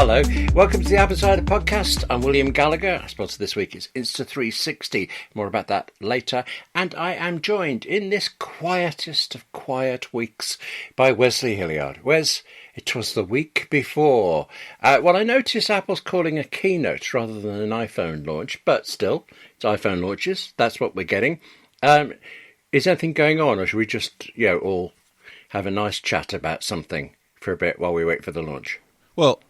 Hello, welcome to the AppleInsider Podcast. I'm William Gallagher. Our sponsor this week is Insta360. More about that later. And I am joined in this quietest of quiet weeks by Wesley Hilliard. Wes, it was the week before. Well, I noticed Apple's calling a keynote rather than an iPhone launch, but still, it's iPhone launches. That's what we're getting. Is anything going on, or should we just, all have a nice chat about something for a bit while we wait for the launch? Well,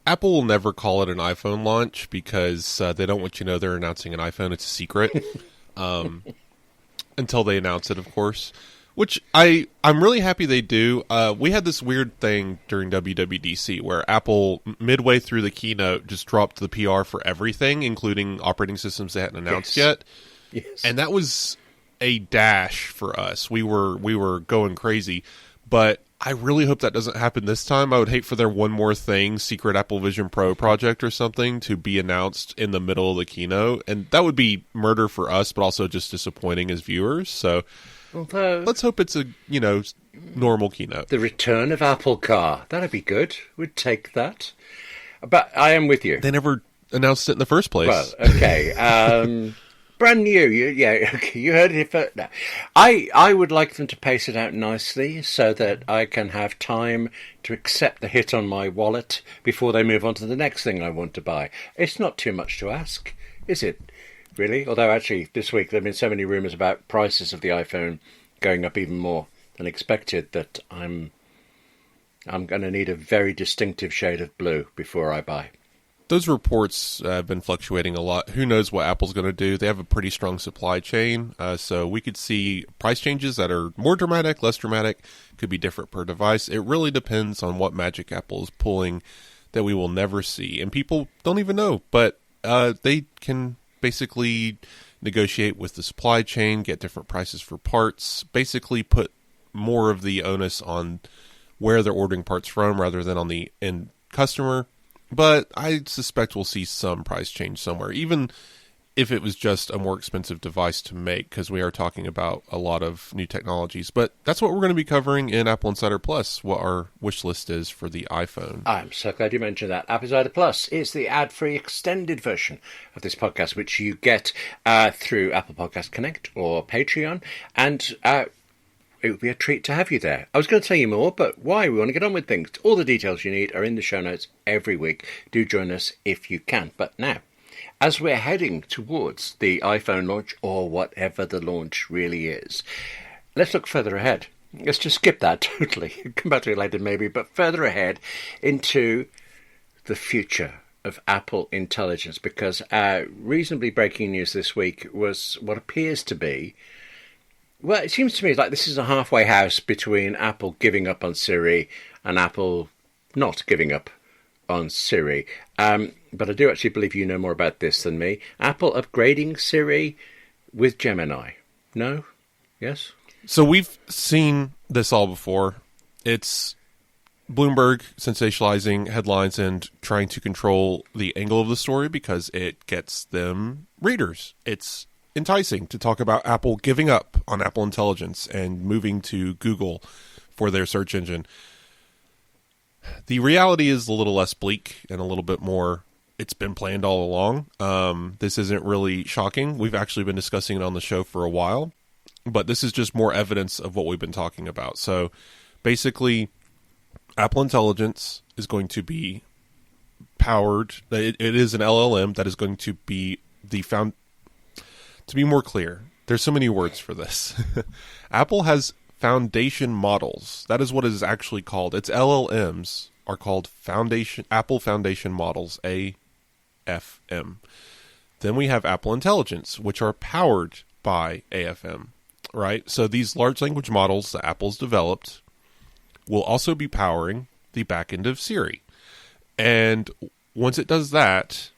Apple will never call it an iPhone launch because they don't want you to know they're announcing an iPhone. It's a secret until they announce it, of course, which I'm really happy they do. We had this weird thing during WWDC where Apple, midway through the keynote, just dropped the PR for everything, including operating systems they hadn't announced yet. Yes. And that was a dash for us. We were going crazy, but I really hope that doesn't happen this time. I would hate for there one more thing, secret Apple Vision Pro project or something, to be announced in the middle of the keynote. And that would be murder for us, but also just disappointing as viewers. So let's hope it's a, normal keynote. The return of Apple Car. That'd be good. We'd take that. But I am with you. They never announced it in the first place. Well, okay. Brand new, you heard it first. No. I would like them to pace it out nicely so that I can have time to accept the hit on my wallet before they move on to the next thing I want to buy. It's not too much to ask, is it? Really? Although actually this week there have been so many rumours about prices of the iPhone going up even more than expected that I'm going to need a very distinctive shade of blue before I buy. Those reports have been fluctuating a lot. Who knows what Apple's going to do? They have a pretty strong supply chain, so we could see price changes that are more dramatic, less dramatic, could be different per device. It really depends on what magic Apple is pulling that we will never see. And people don't even know, but they can basically negotiate with the supply chain, get different prices for parts, basically put more of the onus on where they're ordering parts from rather than on the end customer. But I suspect we'll see some price change somewhere, even if it was just a more expensive device to make, because we are talking about a lot of new technologies. But that's what we're going to be covering in Apple Insider Plus, what our wish list is for the iPhone. I'm so glad you mentioned that. Apple Insider Plus is the ad-free extended version of this podcast, which you get through Apple Podcast Connect or Patreon. And it would be a treat to have you there. I was going to tell you more, but why? We want to get on with things. All the details you need are in the show notes every week. Do join us if you can. But now, as we're heading towards the iPhone launch, or whatever the launch really is, let's look further ahead. Let's just skip that totally. Come back to it later maybe, but further ahead into the future of Apple Intelligence, because reasonably breaking news this week was what appears to be, well, it seems to me like this is a halfway house between Apple giving up on Siri and Apple not giving up on Siri. But I do actually believe you know more about this than me. Apple upgrading Siri with Gemini. No? Yes? So we've seen this all before. It's Bloomberg sensationalizing headlines and trying to control the angle of the story because it gets them readers. It's enticing to talk about Apple giving up on Apple Intelligence and moving to Google for their search engine. The reality is a little less bleak and a little bit more, it's been planned all along. This isn't really shocking. We've actually been discussing it on the show for a while, but this is just more evidence of what we've been talking about. So basically, Apple Intelligence is going to be powered. It is an LLM that is going to be to be more clear, there's so many words for this. Apple has foundation models. That is what it is actually called. Its LLMs are called Apple Foundation Models, AFM. Then we have Apple Intelligence, which are powered by AFM, right? So these large language models that Apple's developed will also be powering the back end of Siri. And once it does that,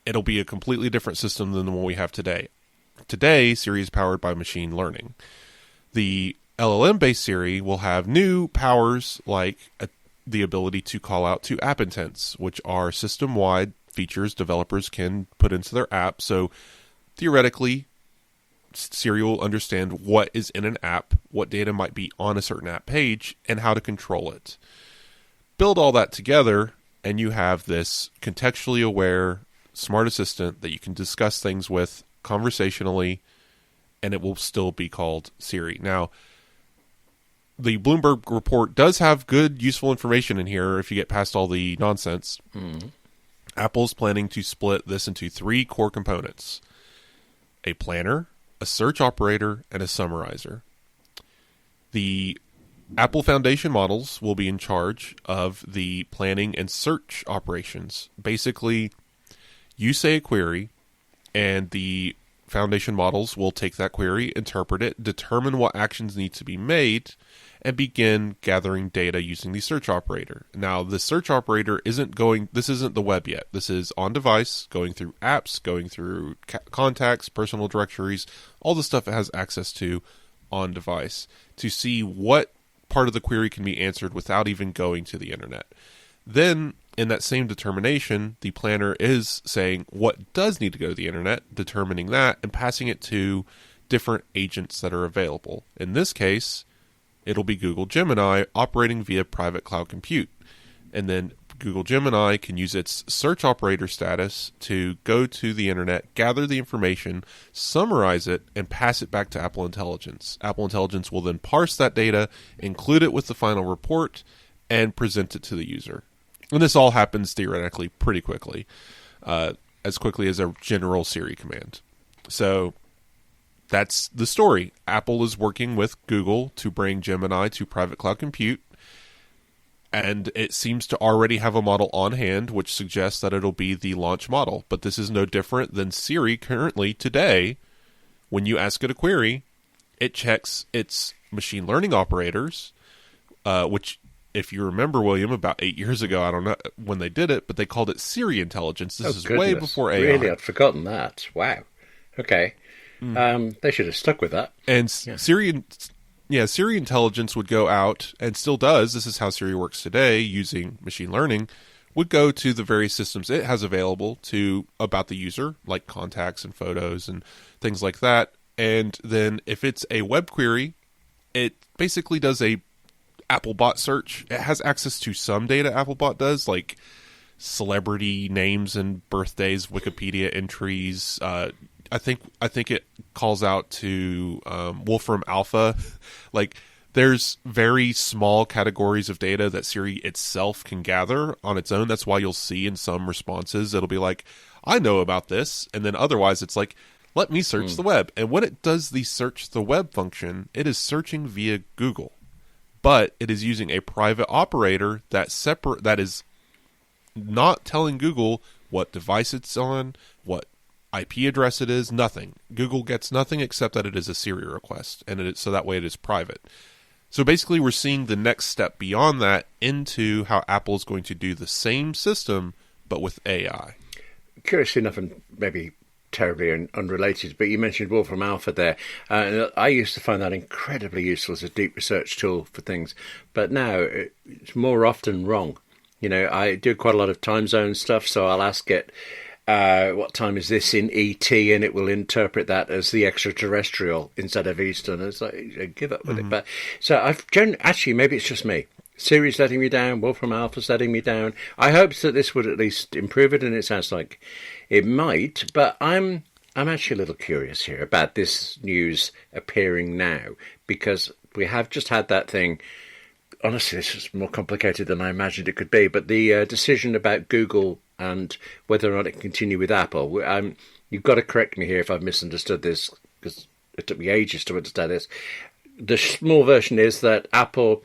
it'll be a completely different system than the one we have today. Today, Siri is powered by machine learning. The LLM-based Siri will have new powers like the ability to call out to app intents, which are system-wide features developers can put into their app. So theoretically, Siri will understand what is in an app, what data might be on a certain app page, and how to control it. build all that together, and you have this contextually aware smart assistant that you can discuss things with conversationally, and it will still be called Siri. Now, the Bloomberg report does have good, useful information in here if you get past all the nonsense. Apple's planning to split this into 3 core components: a planner, a search operator, and a summarizer. The Apple Foundation models will be in charge of the planning and search operations. Basically, you say a query, and the Foundation models will take that query, interpret it, determine what actions need to be made, and begin gathering data using the search operator. Now, the search operator this isn't the web yet. This is on device, going through apps, going through contacts, personal directories, all the stuff it has access to on device to see what part of the query can be answered without even going to the internet. Then, in that same determination, the planner is saying what does need to go to the internet, determining that, and passing it to different agents that are available. In this case, it'll be Google Gemini operating via private cloud compute. And then Google Gemini can use its search operator status to go to the internet, gather the information, summarize it, and pass it back to Apple Intelligence. Apple Intelligence will then parse that data, include it with the final report, and present it to the user. And this all happens theoretically pretty quickly, as quickly as a general Siri command. So that's the story. Apple is working with Google to bring Gemini to private cloud compute, and it seems to already have a model on hand, which suggests that it'll be the launch model. But this is no different than Siri currently today. When you ask it a query, it checks its machine learning operators, which, if you remember, William, about 8 years ago, I don't know when they did it, but they called it Siri Intelligence. This is way before AI. Really, I'd forgotten that. Wow. Okay. They should have stuck with that. And Siri Intelligence would go out, and still does, this is how Siri works today, using machine learning, would go to the various systems it has available about the user, like contacts and photos and things like that. And then if it's a web query, it basically does a Applebot search. It has access to some data Applebot does, like celebrity names and birthdays, Wikipedia entries. I think it calls out to Wolfram Alpha. Like, there's very small categories of data that Siri itself can gather on its own. That's why you'll see in some responses, it'll be like, I know about this. And then otherwise it's like, let me search the web. And when it does the search the web function, it is searching via Google. But it is using a private operator that is not telling Google what device it's on, what IP address it is, nothing. Google gets nothing except that it is a Siri request, and so that way it is private. So basically we're seeing the next step beyond that into how Apple is going to do the same system, but with AI. Curiously enough, and maybe terribly unrelated, but you mentioned Wolfram Alpha there. I used to find that incredibly useful as a deep research tool for things, but now it's more often wrong. You know, I do quite a lot of time zone stuff, so I'll ask it, what time is this in ET, and it will interpret that as the extraterrestrial instead of Eastern. It's like, I give up with it. But so actually, maybe it's just me. Siri's letting me down, Wolfram Alpha's letting me down. I hoped that this would at least improve it, and it sounds like it might, but I'm actually a little curious here about this news appearing now, because we have just had that thing. Honestly, this is more complicated than I imagined it could be, but the decision about Google and whether or not it can continue with Apple. You've got to correct me here if I've misunderstood this, because it took me ages to understand this. The small version is that Apple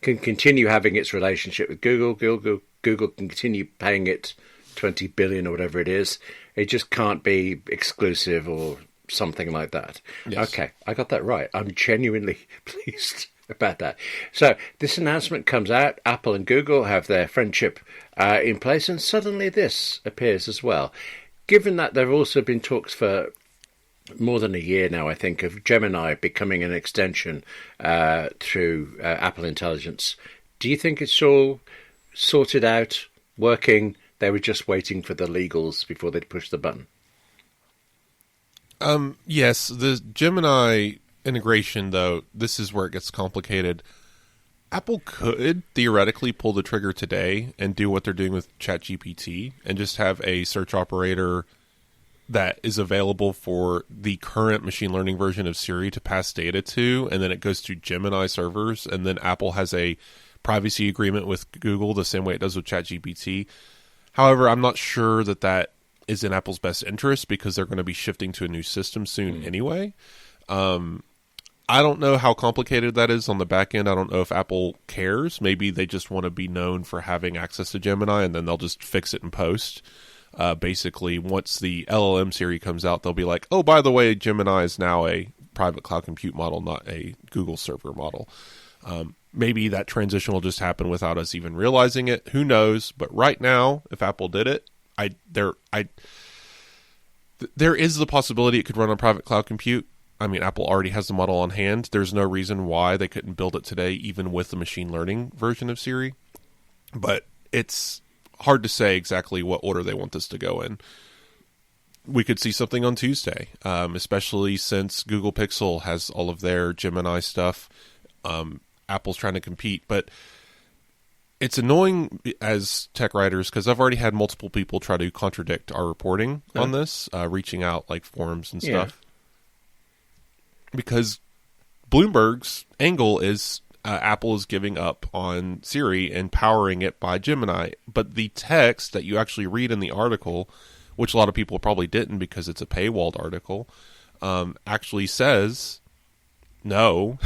can continue having its relationship with Google. Google can continue paying it $20 billion or whatever it is. It just can't be exclusive or something like that. Yes. Okay, I got that right. I'm genuinely pleased about that. So this announcement comes out. Apple and Google have their friendship in place, and suddenly this appears as well. Given that there have also been talks for more than a year now, I think, of Gemini becoming an extension through Apple Intelligence, do you think it's all sorted out, working? They were just waiting for the legals before they'd push the button. Yes, the Gemini integration, though, this is where it gets complicated. Apple could theoretically pull the trigger today and do what they're doing with ChatGPT and just have a search operator that is available for the current machine learning version of Siri to pass data to, and then it goes to Gemini servers, and then Apple has a privacy agreement with Google the same way it does with ChatGPT. However, I'm not sure that that is in Apple's best interest because they're going to be shifting to a new system soon anyway. I don't know how complicated that is on the back end. I don't know if Apple cares. Maybe they just want to be known for having access to Gemini, and then they'll just fix it in post. Basically, once the LLM Siri comes out, they'll be like, oh, by the way, Gemini is now a private cloud compute model, not a Google server model. Maybe that transition will just happen without us even realizing it. Who knows? But right now, if Apple did it, there is the possibility it could run on private cloud compute. I mean, Apple already has the model on hand. There's no reason why they couldn't build it today, even with the machine learning version of Siri. But it's hard to say exactly what order they want this to go in. We could see something on Tuesday, especially since Google Pixel has all of their Gemini stuff. Apple's trying to compete, but it's annoying as tech writers because I've already had multiple people try to contradict our reporting on this, reaching out like forums and stuff. Because Bloomberg's angle is Apple is giving up on Siri and powering it by Gemini. But the text that you actually read in the article, which a lot of people probably didn't because it's a paywalled article, actually says, no,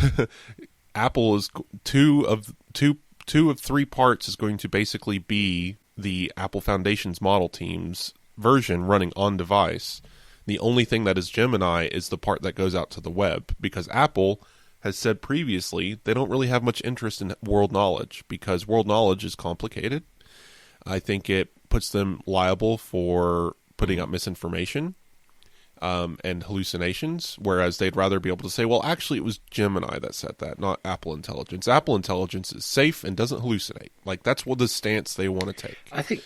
Apple is two of three parts is going to basically be the Apple Foundation's model team's version running on device. The only thing that is Gemini is the part that goes out to the web, because Apple has said previously they don't really have much interest in world knowledge because world knowledge is complicated. I think it puts them liable for putting out misinformation and hallucinations, whereas they'd rather be able to say, well, actually it was Gemini that said that, not Apple Intelligence. Apple Intelligence is safe and doesn't hallucinate. Like, that's what the stance they want to take. I think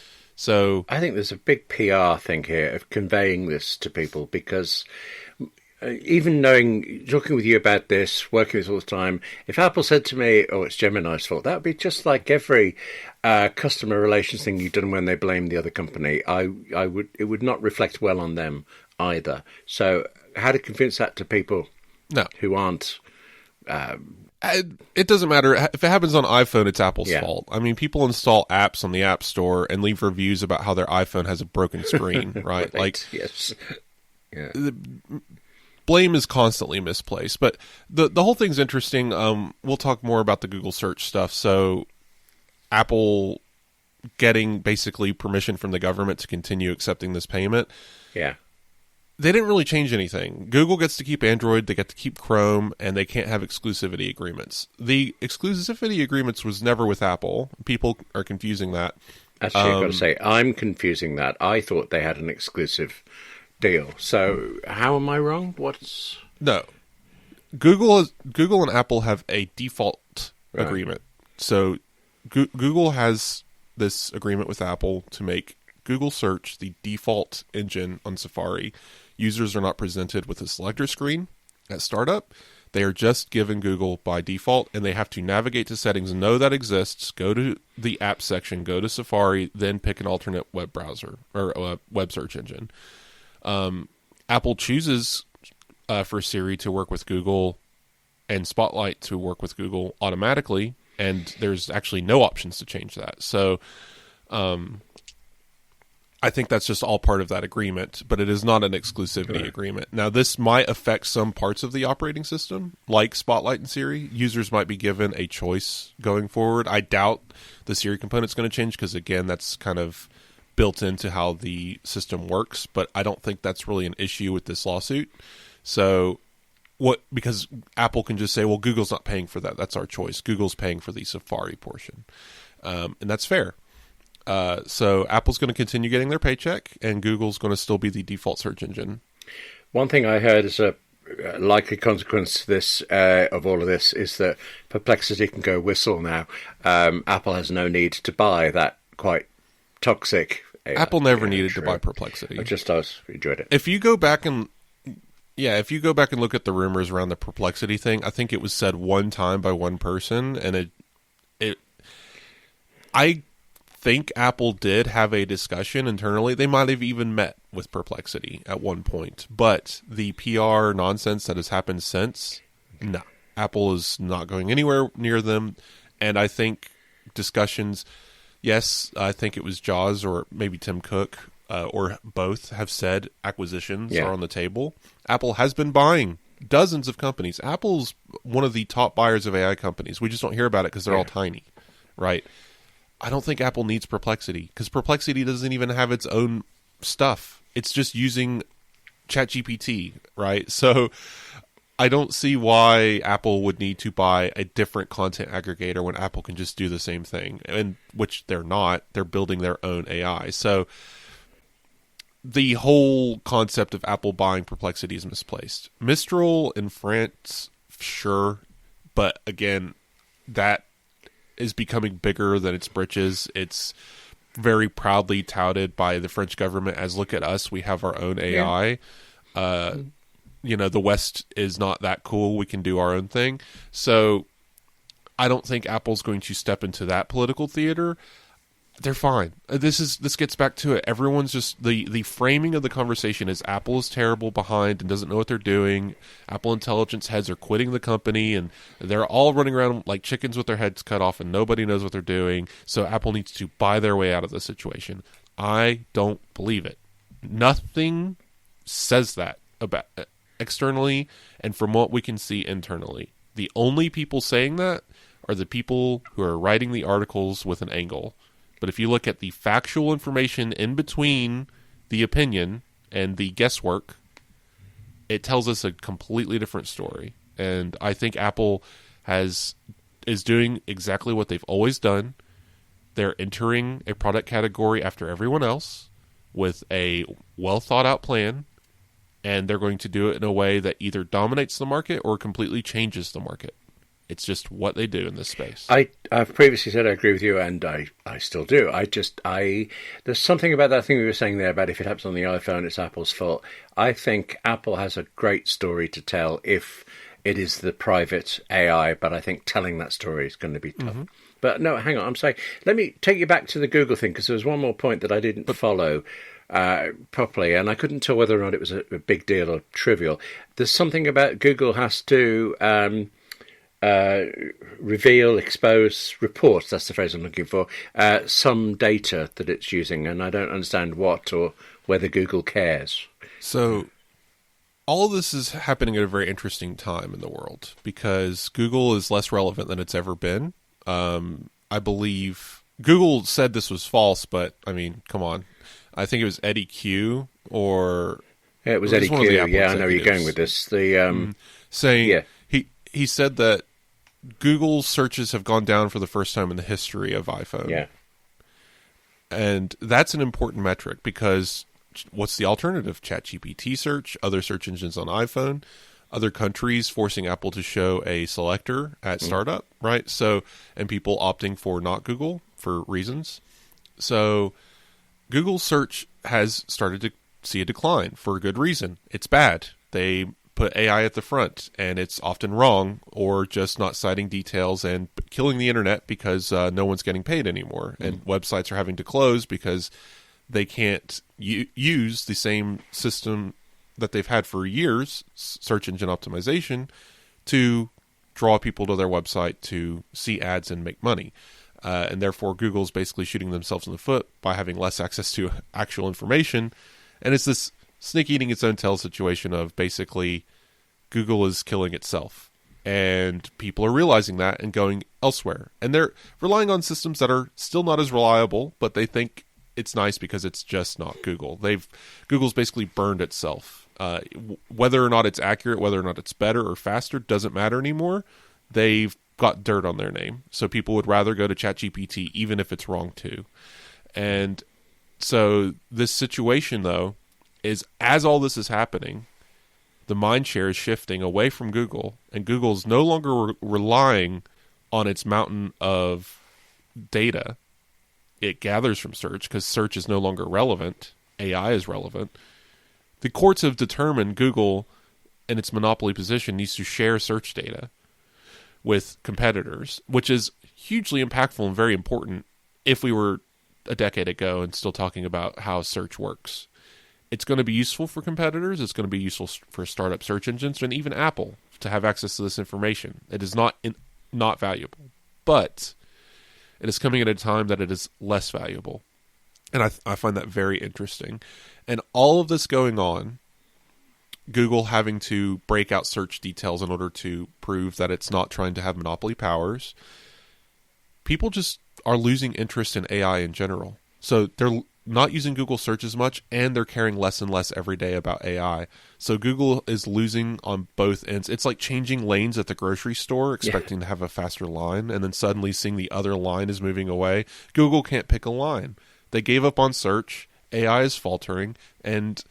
there's a big PR thing here of conveying this to people because even talking with you about this, working with this all the time, if Apple said to me, oh, it's Gemini's fault, that would be just like every customer relations thing you've done when they blame the other company. It would not reflect well on them either. So how to convince that to people who aren't... it doesn't matter. If it happens on iPhone, it's Apple's fault. I mean, people install apps on the App Store and leave reviews about how their iPhone has a broken screen, right? Like, yes. Yeah. Blame is constantly misplaced. But the whole thing's interesting. We'll talk more about the Google search stuff. So Apple getting basically permission from the government to continue accepting this payment. Yeah. They didn't really change anything. Google gets to keep Android, they get to keep Chrome, and they can't have exclusivity agreements. The exclusivity agreements was never with Apple. People are confusing that. Actually, I've got to say, I'm confusing that. I thought they had an exclusive deal. So how am I wrong? No. Google and Apple have a default agreement. So Google has this agreement with Apple to make Google Search the default engine on Safari. Users are not presented with a selector screen at startup. They are just given Google by default, and they have to navigate to settings, know that exists, go to the app section, go to Safari, then pick an alternate web browser or web search engine. Apple chooses for Siri to work with Google and Spotlight to work with Google automatically, and there's actually no options to change that. So I think that's just all part of that agreement, but it is not an exclusivity agreement. Now, this might affect some parts of the operating system, like Spotlight and Siri. Users might be given a choice going forward. I doubt the Siri component's going to change because, again, that's kind of built into how the system works, but I don't think that's really an issue with this lawsuit. So, because Apple can just say, well, Google's not paying for that. That's our choice. Google's paying for the Safari portion. And that's fair. So Apple's going to continue getting their paycheck, and Google's going to still be the default search engine. One thing I heard as a likely consequence to this of all of this is that Perplexity can go whistle now. Apple has no need to buy that quite toxic. Apple never needed to buy Perplexity. I enjoyed it. If you go back and look at the rumors around the Perplexity thing, I think it was said one time by one person, and I think Apple did have a discussion internally. They might have even met with Perplexity at one point. But the PR nonsense that has happened since, no. Apple is not going anywhere near them. And I think discussions, yes, I think it was Jaws or maybe Tim Cook or both have said acquisitions are on the table. Apple has been buying dozens of companies. Apple's one of the top buyers of AI companies. We just don't hear about it because they're all tiny, right? I don't think Apple needs Perplexity because Perplexity doesn't even have its own stuff. It's just using ChatGPT, right? So I don't see why Apple would need to buy a different content aggregator when Apple can just do the same thing, and which they're not. They're building their own AI. So the whole concept of Apple buying Perplexity is misplaced. Mistral in France, sure, but again, that is becoming bigger than its britches. It's very proudly touted by the French government as, look at us, we have our own AI. The West is not that cool. We can do our own thing. So I don't think Apple's going to step into that political theater. They're fine. This gets back to it. Everyone's just the framing of the conversation is Apple is terrible behind and doesn't know what they're doing. Apple intelligence heads are quitting the company and they're all running around like chickens with their heads cut off and nobody knows what they're doing. So Apple needs to buy their way out of the situation. I don't believe it. Nothing says that about externally and from what we can see internally. The only people saying that are the people who are writing the articles with an angle. But if you look at the factual information in between the opinion and the guesswork, it tells us a completely different story. And I think Apple is doing exactly what they've always done. They're entering a product category after everyone else with a well thought out plan, and they're going to do it in a way that either dominates the market or completely changes the market. It's just what they do in this space. I've previously said I agree with you, and I still do. There's something about that thing we were saying there about if it happens on the iPhone, it's Apple's fault. I think Apple has a great story to tell if it is the private AI, but I think telling that story is going to be tough. Mm-hmm. But no, hang on. I'm saying, let me take you back to the Google thing, because there was one more point that I didn't follow properly, and I couldn't tell whether or not it was a big deal or trivial. There's something about Google has to reveal, expose, report, that's the phrase I'm looking for, some data that it's using, and I don't understand what or whether Google cares. So all of this is happening at a very interesting time in the world because Google is less relevant than it's ever been. I believe Google said this was false, but I mean, come on. I think it was Eddie Q or... Yeah, it was Eddie Q. Yeah, I know where you're going with this. Saying he said that Google searches have gone down for the first time in the history of iPhone. Yeah. And that's an important metric because what's the alternative? ChatGPT search, other search engines on iPhone, other countries forcing Apple to show a selector at startup, right? So, and people opting for not Google for reasons. So Google search has started to see a decline for a good reason. It's bad. They put AI at the front, and it's often wrong or just not citing details and killing the internet because no one's getting paid anymore. And websites are having to close because they can't use the same system that they've had for years, search engine optimization, to draw people to their website to see ads and make money. And therefore, Google's basically shooting themselves in the foot by having less access to actual information. And it's this snake eating its own tail situation of basically Google is killing itself. And people are realizing that and going elsewhere. And they're relying on systems that are still not as reliable, but they think it's nice because it's just not Google. Google's basically burned itself. Whether or not it's accurate, whether or not it's better or faster, doesn't matter anymore. They've got dirt on their name. So people would rather go to ChatGPT even if it's wrong too. And so this situation, though, is as all this is happening, the mind share is shifting away from Google, and Google's no longer relying on its mountain of data it gathers from search, because search is no longer relevant. AI is relevant. The courts have determined Google, in its monopoly position, needs to share search data with competitors, which is hugely impactful and very important if we were a decade ago and still talking about how search works. It's going to be useful for competitors. It's going to be useful for startup search engines and even Apple to have access to this information. It is not valuable, but it is coming at a time that it is less valuable. And I find that very interesting. And all of this going on, Google having to break out search details in order to prove that it's not trying to have monopoly powers, people just are losing interest in AI in general. So they're not using Google search as much, and they're caring less and less every day about AI. So Google is losing on both ends. It's like changing lanes at the grocery store, expecting to have a faster line, and then suddenly seeing the other line is moving away. Google can't pick a line. They gave up on search. AI is faltering, and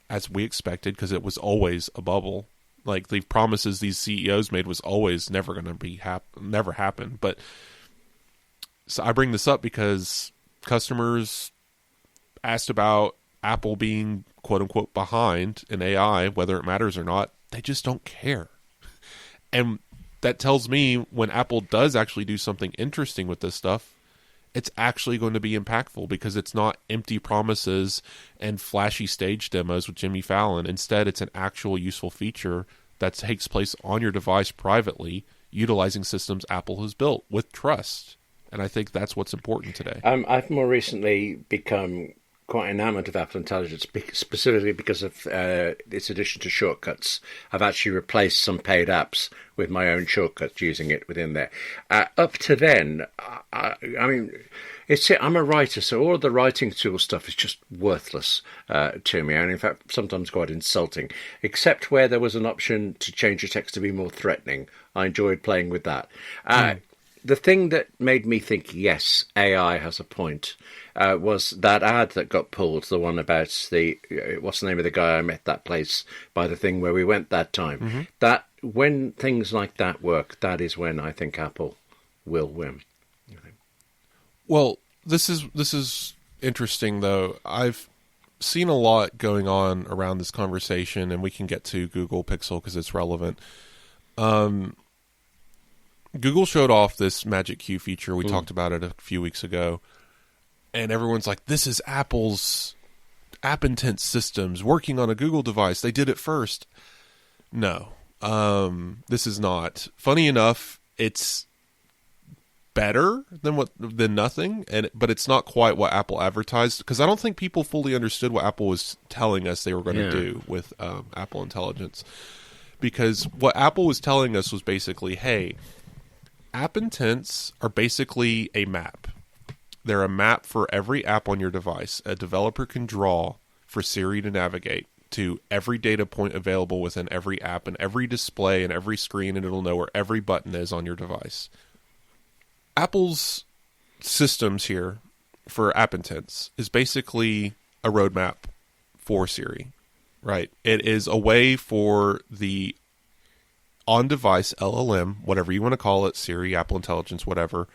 as we expected, because it was always a bubble. Like the promises these CEOs made was always never going to never happen. But so I bring this up because customers asked about Apple being quote unquote behind in AI, whether it matters or not. They just don't care. And that tells me when Apple does actually do something interesting with this stuff, it's actually going to be impactful because it's not empty promises and flashy stage demos with Jimmy Fallon. Instead, it's an actual useful feature that takes place on your device privately, utilizing systems Apple has built with trust. And I think that's what's important today. I've more recently become quite enamored of Apple Intelligence, specifically because of its addition to shortcuts. I've actually replaced some paid apps with my own shortcuts using it within there. Up to then, I mean, I'm a writer, so all of the writing tool stuff is just worthless to me, and in fact, sometimes quite insulting, except where there was an option to change the text to be more threatening. I enjoyed playing with that. The thing that made me think, yes, AI has a point, was that ad that got pulled, the one about what's the name of the guy I met that place by the thing where we went that time. Mm-hmm. That when things like that work, that is when I think Apple will win. Well, this is interesting, though. I've seen a lot going on around this conversation, and we can get to Google Pixel because it's relevant. Google showed off this Magic Queue feature. We talked about it a few weeks ago. And everyone's like, this is Apple's app intent systems working on a Google device. They did it first. No, this is not. Funny enough, it's better than nothing, but it's not quite what Apple advertised, because I don't think people fully understood what Apple was telling us they were going to do with Apple Intelligence. Because what Apple was telling us was basically, hey, app intents are basically a map. They're a map for every app on your device. A developer can draw for Siri to navigate to every data point available within every app and every display and every screen, and it'll know where every button is on your device. Apple's systems here for app intents is basically a roadmap for Siri, right? It is a way for the on-device LLM, whatever you want to call it, Siri, Apple Intelligence, whatever,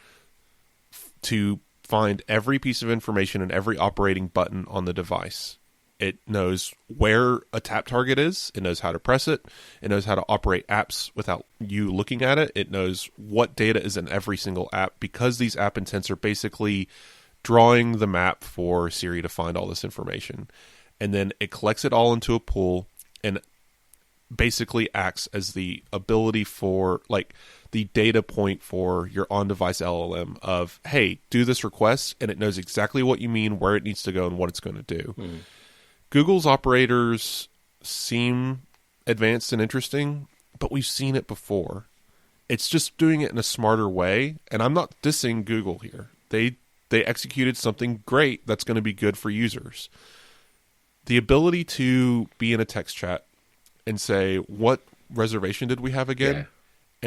to find every piece of information and every operating button on the device. It knows where a tap target is. It knows how to press it. It knows how to operate apps without you looking at it. It knows what data is in every single app, because these app intents are basically drawing the map for Siri to find all this information. And then it collects it all into a pool and basically acts as the ability for, like, the data point for your on-device LLM of, hey, do this request, and it knows exactly what you mean, where it needs to go, and what it's going to do. Google's operators seem advanced and interesting, but we've seen it before. It's just doing it in a smarter way, and I'm not dissing Google here. They executed something great that's going to be good for users. The ability to be in a text chat and say, what reservation did we have again? Yeah.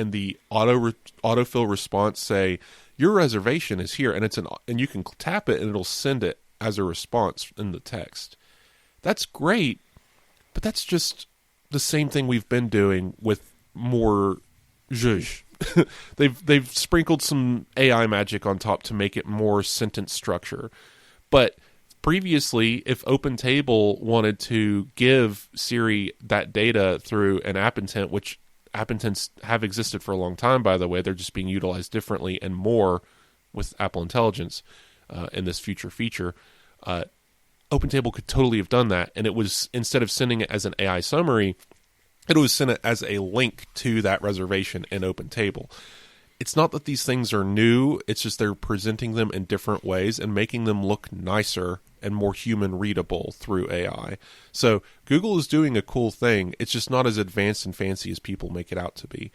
And the autofill response say, your reservation is here, and you can tap it and it'll send it as a response in the text. That's great, but that's just the same thing we've been doing with more zhuzh. They've sprinkled some AI magic on top to make it more sentence structure. But previously, if OpenTable wanted to give Siri that data through an app intent, which app intents have existed for a long time, by the way, they're just being utilized differently and more with Apple Intelligence. in this future feature. OpenTable could totally have done that, and it was, instead of sending it as an AI summary, it was sent it as a link to that reservation in OpenTable. It's not that these things are new, it's just they're presenting them in different ways and making them look nicer and more human readable through AI. So Google is doing a cool thing. It's just not as advanced and fancy as people make it out to be.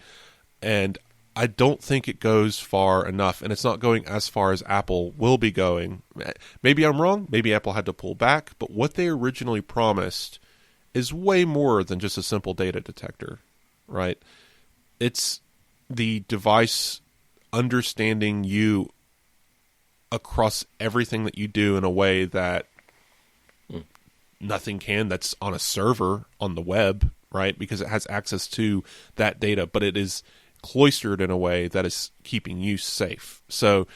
And I don't think it goes far enough, and it's not going as far as Apple will be going. Maybe I'm wrong. Maybe Apple had to pull back, but what they originally promised is way more than just a simple data detector, right? It's the device understanding you across everything that you do in a way that nothing can, that's on a server on the web, right? Because it has access to that data, but it is cloistered in a way that is keeping you safe. So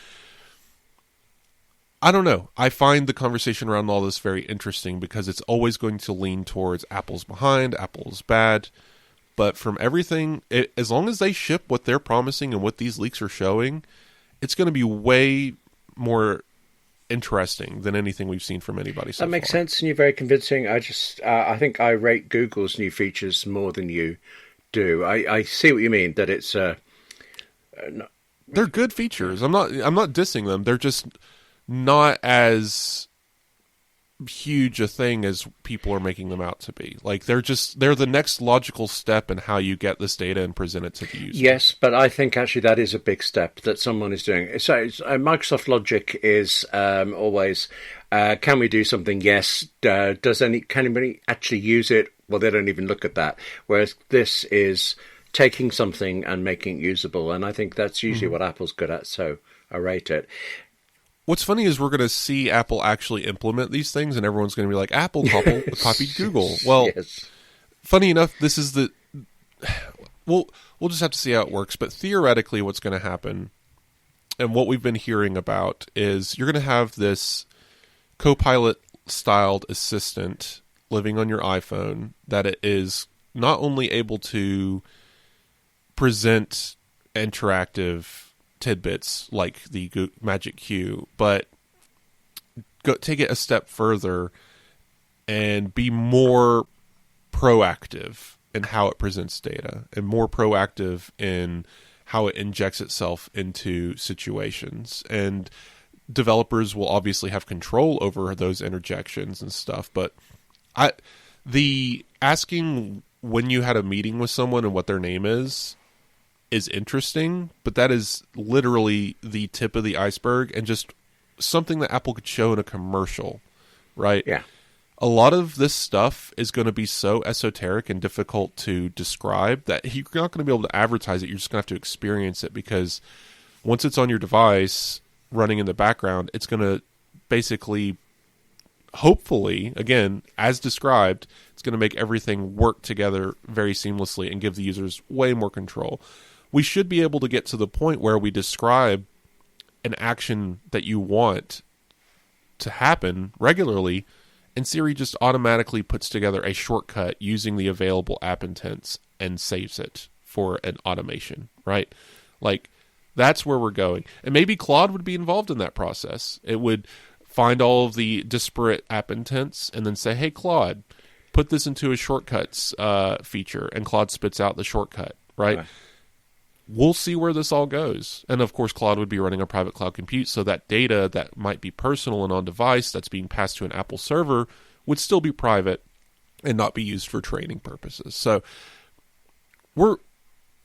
I don't know. I find the conversation around all this very interesting because it's always going to lean towards Apple's behind, Apple's bad. But from everything, as long as they ship what they're promising and what these leaks are showing, it's going to be way more interesting than anything we've seen from anybody so far. That makes sense, and you're very convincing. I think I rate Google's new features more than you do. I see what you mean, that it's they're good features. I'm not dissing them. They're just not as huge a thing as people are making them out to be. Like they're the next logical step in how you get this data and present it to the user. Yes, but I think actually that is a big step that someone is doing. So Microsoft logic is always, can we do something? Yes. Can anybody actually use it? Well, they don't even look at that. Whereas this is taking something and making it usable, and I think that's usually what Apple's good at. So I rate it. What's funny is we're going to see Apple actually implement these things, and everyone's going to be like, Apple copied Google. Well, yes. Funny enough, this is the... We'll just have to see how it works, but theoretically what's going to happen, and what we've been hearing about, is you're going to have this Copilot-styled assistant living on your iPhone that it is not only able to present interactive tidbits like the Magic Q, but take it a step further and be more proactive in how it presents data and more proactive in how it injects itself into situations. And developers will obviously have control over those interjections and stuff, but the asking when you had a meeting with someone and what their name is interesting, but that is literally the tip of the iceberg and just something that Apple could show in a commercial, right? Yeah. A lot of this stuff is going to be so esoteric and difficult to describe that you're not going to be able to advertise it. You're just going to have to experience it, because once it's on your device running in the background, it's going to basically, hopefully, again, as described, it's going to make everything work together very seamlessly and give the users way more control. We should be able to get to the point where we describe an action that you want to happen regularly, and Siri just automatically puts together a shortcut using the available app intents and saves it for an automation, right? Like, that's where we're going. And maybe Claude would be involved in that process. It would find all of the disparate app intents and then say, hey, Claude, put this into a shortcuts feature, and Claude spits out the shortcut, right? We'll see where this all goes. And of course, Claude would be running a private cloud compute, so that data that might be personal and on device that's being passed to an Apple server would still be private and not be used for training purposes. So we're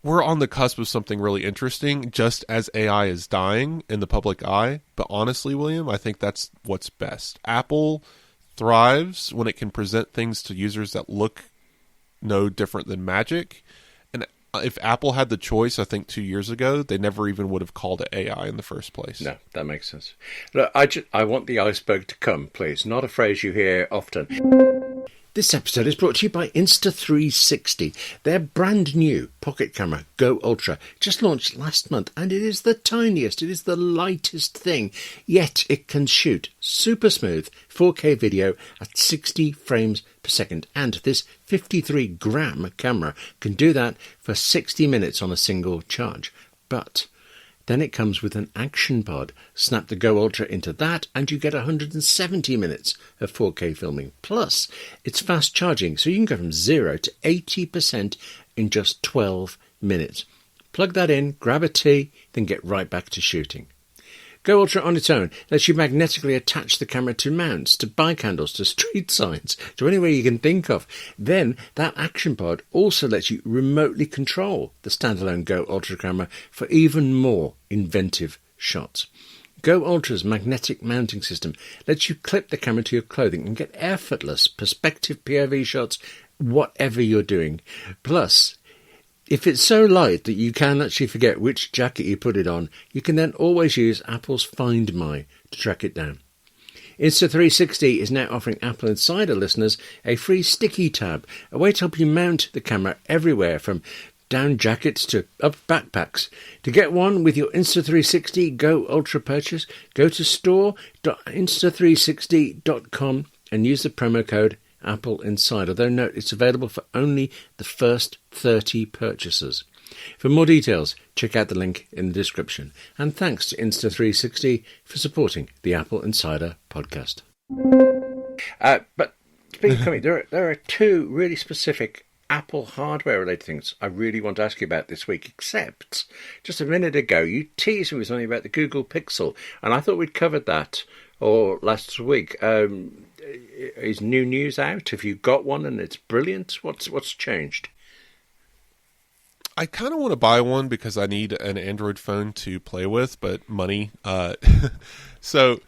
on the cusp of something really interesting, just as AI is dying in the public eye. But honestly, William, I think that's what's best. Apple thrives when it can present things to users that look no different than magic. And if Apple had the choice, I think 2 years ago, they never even would have called it AI in the first place. No, that makes sense. Look, I want the iceberg to come, please. Not a phrase you hear often. This episode is brought to you by Insta360. Their brand new pocket camera, Go Ultra, just launched last month, and it is the tiniest, it is the lightest thing, yet it can shoot super smooth 4K video at 60 frames per second, and this 53-gram camera can do that for 60 minutes on a single charge. But Then it comes with an action pod. Snap the Go Ultra into that and you get 170 minutes of 4K filming. Plus, it's fast charging, so you can go from 0 to 80% in just 12 minutes. Plug that in, grab a tea, then get right back to shooting. Go Ultra on its own lets you magnetically attach the camera to mounts, to bike handles, to street signs, to anywhere you can think of. Then that action pod also lets you remotely control the standalone Go Ultra camera for even more inventive shots. Go Ultra's magnetic mounting system lets you clip the camera to your clothing and get effortless perspective POV shots, whatever you're doing. Plus, if it's so light that you can actually forget which jacket you put it on, you can then always use Apple's Find My to track it down. Insta360 is now offering Apple Insider listeners a free sticky tab, a way to help you mount the camera everywhere from down jackets to up backpacks. To get one with your Insta360 Go Ultra purchase, go to store.insta360.com and use the promo code Apple Insider, though note it's available for only the first 30 purchasers. For more details, check out the link in the description. And thanks to Insta360 for supporting the Apple Insider Podcast. But speaking of coming, there are two really specific Apple hardware-related things I really want to ask you about this week, except just a minute ago you teased me with something about the Google Pixel, and I thought we'd covered that last week. Is new news out? Have you got one and it's brilliant? What's changed? I kind of want to buy one because I need an Android phone to play with, but money. So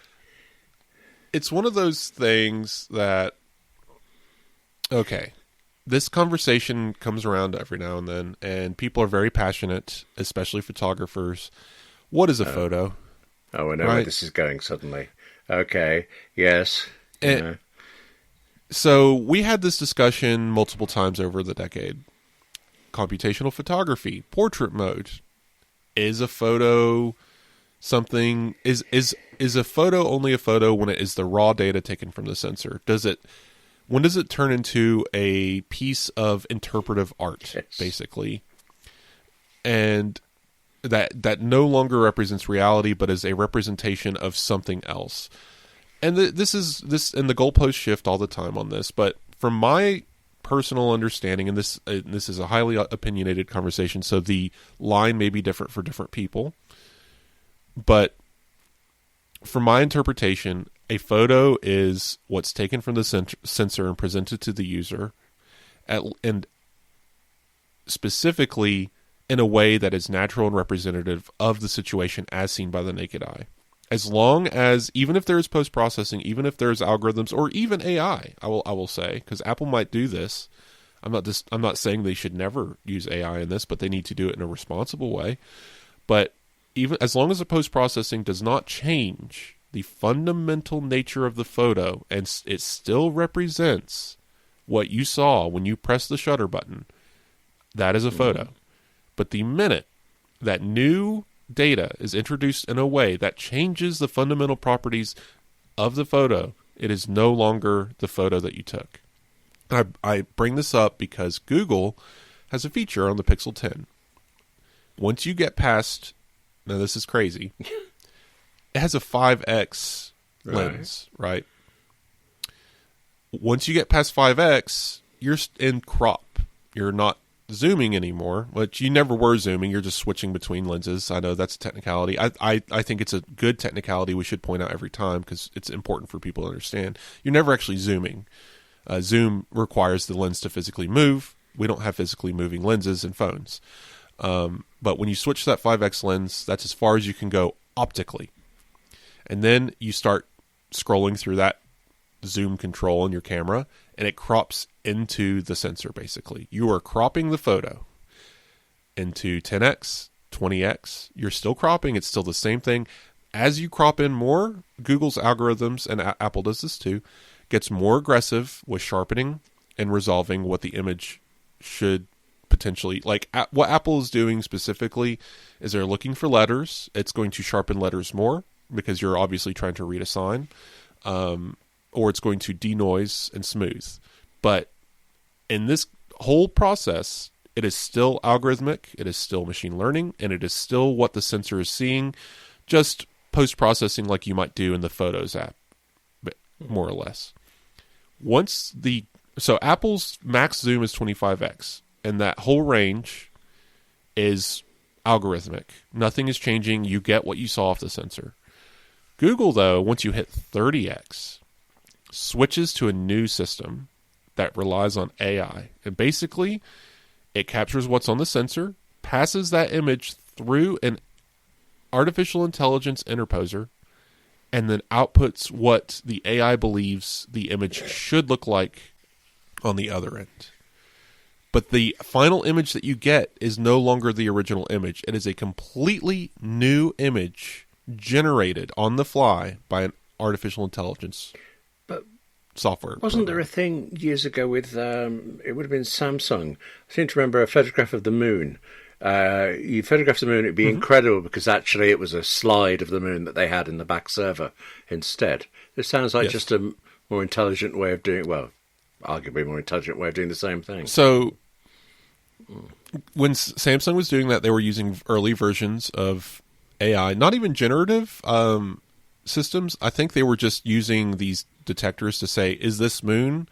it's one of those things that, okay, this conversation comes around every now and then, and people are very passionate, especially photographers. What is a photo? Oh, I know where this is going suddenly. Okay, yes. So we had this discussion multiple times over the decade. Computational photography, portrait mode. Is a photo something? Is a photo only a photo when it is the raw data taken from the sensor? When does it turn into a piece of interpretive art, yes, basically? And that no longer represents reality, but is a representation of something else. And and the goalposts shift all the time on this. But from my personal understanding, and this is a highly opinionated conversation, so the line may be different for different people. But from my interpretation, a photo is what's taken from the sensor and presented to the user, and specifically in a way that is natural and representative of the situation as seen by the naked eye. As long as, even if there is post-processing, even if there's algorithms, or even AI, I will say, because Apple might do this. I'm not saying they should never use AI in this, but they need to do it in a responsible way. But even as long as the post-processing does not change the fundamental nature of the photo, and it still represents what you saw when you press the shutter button, that is a photo. But the minute that new data is introduced in a way that changes the fundamental properties of the photo, it is no longer the photo that you took. I bring this up because Google has a feature on the Pixel 10. Once you get past, now this is crazy, it has a 5x lens, right? Once you get past 5x, you're in crop. You're not zooming anymore, which you never were zooming. You're just switching between lenses. I know that's a technicality. I think it's a good technicality we should point out every time because it's important for people to understand. You're never actually zooming. Zoom requires the lens to physically move. We don't have physically moving lenses in phones. But when you switch to that 5x lens, that's as far as you can go optically. And then you start scrolling through that zoom control on your camera, and it crops into the sensor, basically. You are cropping the photo into 10x, 20x. You're still cropping. It's still the same thing. As you crop in more, Google's algorithms, and Apple does this too, gets more aggressive with sharpening and resolving what the image should potentially... Like, what Apple is doing specifically is they're looking for letters. It's going to sharpen letters more because you're obviously trying to read a sign. Or it's going to denoise and smooth. But in this whole process, It is still algorithmic, it is still machine learning, and it is still what the sensor is seeing, just post-processing like you might do in the Photos app, more or less. So Apple's max zoom is 25x, and that whole range is algorithmic. Nothing is changing. You get what you saw off the sensor. Google, though, once you hit 30x, switches to a new system that relies on AI. And basically, it captures what's on the sensor, passes that image through an artificial intelligence interposer, and then outputs what the AI believes the image should look like on the other end. But the final image that you get is no longer the original image. It is a completely new image generated on the fly by an artificial intelligence software. Wasn't there a thing years ago with, it would have been Samsung, I seem to remember a photograph of the moon. You photograph the moon, it'd be incredible because actually it was a slide of the moon that they had in the back server instead. This sounds like just a more intelligent way of doing, well, arguably more intelligent way of doing the same thing. So when Samsung was doing that, they were using early versions of AI, not even generative systems. I think they were just using these detectors to say, is this moon?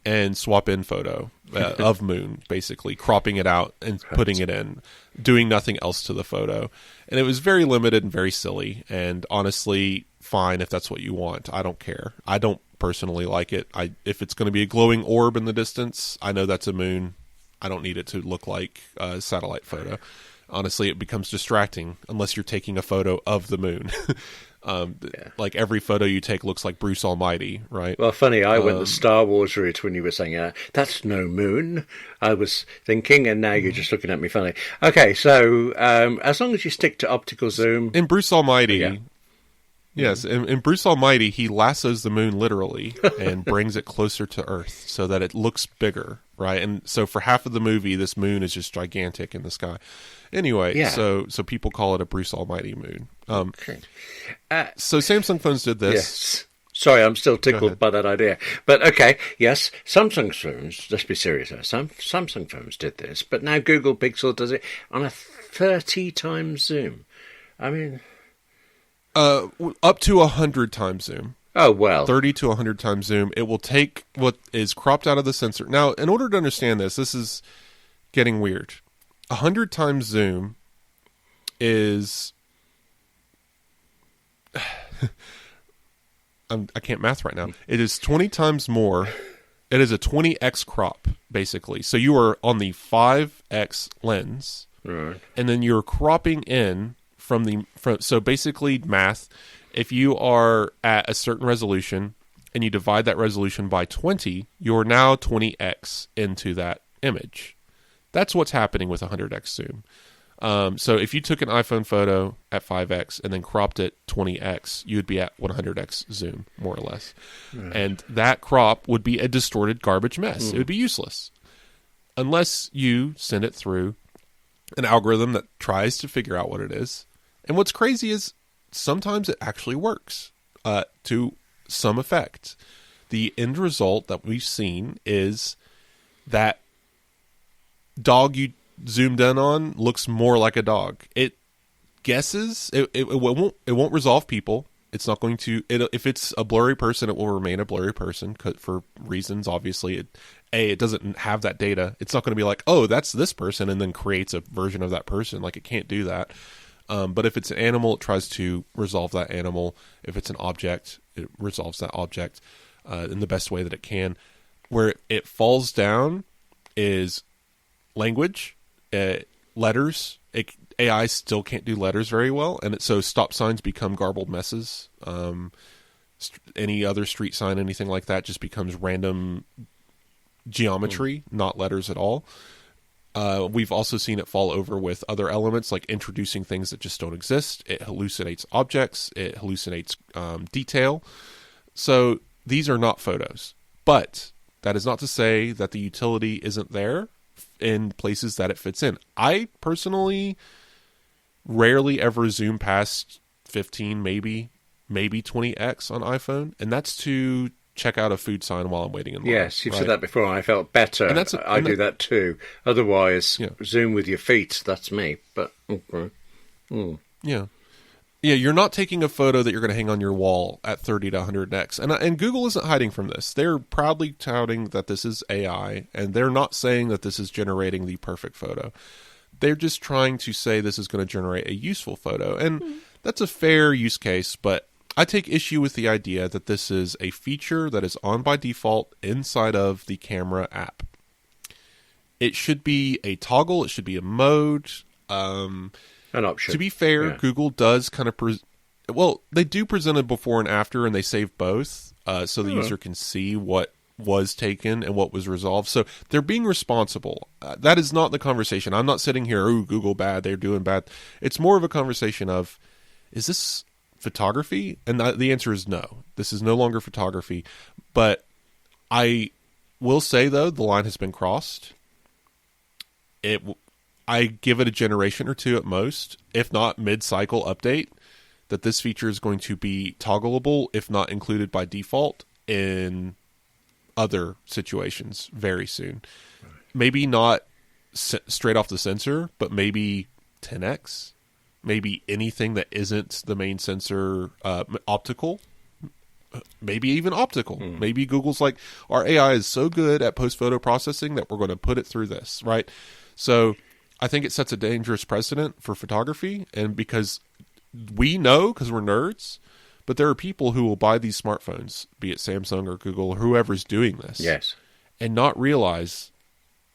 And swap in photo of moon, basically cropping it out and putting it in, doing nothing else to the photo. And it was very limited and very silly, and honestly fine if that's what you want. I don't care. I don't personally like it. If it's going to be a glowing orb in the distance, I know that's a moon. I don't need it to look like a satellite photo. Honestly, it becomes distracting unless you're taking a photo of the moon. Like every photo you take looks like Bruce Almighty, right? Well, funny, I went the Star Wars route when you were saying, that's no moon, I was thinking, and now you're just looking at me funny. Okay, so as long as you stick to optical zoom... In Bruce Almighty, yes, in Bruce Almighty, he lassos the moon literally and brings it closer to Earth so that it looks bigger, right? And so for half of the movie, this moon is just gigantic in the sky. Anyway, so people call it a Bruce Almighty moon. Okay. So Samsung phones did this. Yes. Sorry, I'm still tickled by that idea. But okay, yes, Samsung phones, let's be serious here, Samsung phones did this, but now Google Pixel does it on a 30 times zoom. I mean... up to 100 times zoom. Oh, well. 30 to 100 times zoom. It will take what is cropped out of the sensor. Now, in order to understand this is getting weird. 100 times zoom is... I can't math right now. It is 20 times more. It is a 20x crop, basically. So you are on the 5x lens, right, and then you're cropping in from so basically math, if you are at a certain resolution and you divide that resolution by 20, you're now 20x into that image. That's what's happening with 100x zoom. So if you took an iPhone photo at 5x and then cropped it 20x, you would be at 100x zoom, more or less. Right. And that crop would be a distorted garbage mess. It would be useless unless you send it through an algorithm that tries to figure out what it is. And what's crazy is sometimes it actually works to some effect. The end result that we've seen is that dog you zoomed in on looks more like a dog. It guesses. It won't resolve people. It's not going to. If it's a blurry person, it will remain a blurry person for reasons. Obviously, it doesn't have that data. It's not going to be like, oh, that's this person, and then creates a version of that person. Like, it can't do that. But if it's an animal, it tries to resolve that animal. If it's an object, it resolves that object in the best way that it can. Where it falls down is language, letters. AI still can't do letters very well, and so stop signs become garbled messes. Any other street sign, anything like that, just becomes random geometry, not letters at all. We've also seen it fall over with other elements, like introducing things that just don't exist. It hallucinates objects. It hallucinates detail. So these are not photos. But that is not to say that the utility isn't there in places that it fits in. I personally rarely ever zoom past 15, maybe 20x on iPhone. And that's to check out a food sign while I'm waiting in line. Yes, you've said that before, and I felt better. And I do that too. Otherwise, zoom with your feet. That's me. But yeah. Yeah, you're not taking a photo that you're going to hang on your wall at 30 to 100x. And Google isn't hiding from this. They're proudly touting that this is AI, and they're not saying that this is generating the perfect photo. They're just trying to say this is going to generate a useful photo. And that's a fair use case, but I take issue with the idea that this is a feature that is on by default inside of the camera app. It should be a toggle. It should be a mode. An option. To be fair, Google does kind of they do present it before and after, and they save both, so the user can see what was taken and what was resolved. So they're being responsible. That is not the conversation. I'm not sitting here, "Ooh, Google bad, they're doing bad." It's more of a conversation of, is this photography? And the answer is no. This is no longer photography. But I will say, though, the line has been crossed. I give it a generation or two at most, if not mid-cycle update, that this feature is going to be toggleable, if not included by default, in other situations very soon. Right. Maybe not straight off the sensor, but maybe 10x, maybe anything that isn't the main sensor, optical, maybe even optical. Maybe Google's like, our AI is so good at post-photo processing that we're going to put it through this, right? So I think it sets a dangerous precedent for photography, and because we know, because we're nerds, but there are people who will buy these smartphones, be it Samsung or Google or whoever's doing this, and not realize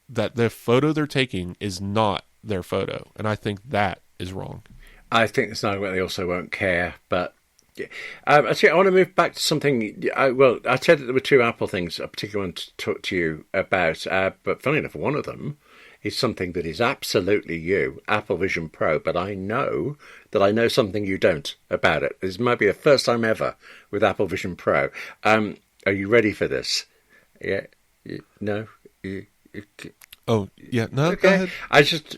that the photo they're taking is not their photo, and I think that is wrong. I think it's not they also won't care, but actually, I want to move back to something. I said that there were two Apple things I particularly want to talk to you about, but funny enough, one of them is something that is absolutely you, Apple Vision Pro, but I know that I know something you don't about it. This might be the first time ever with Apple Vision Pro. Are you ready for this? Yeah? No? Oh, yeah. No, okay. Go ahead.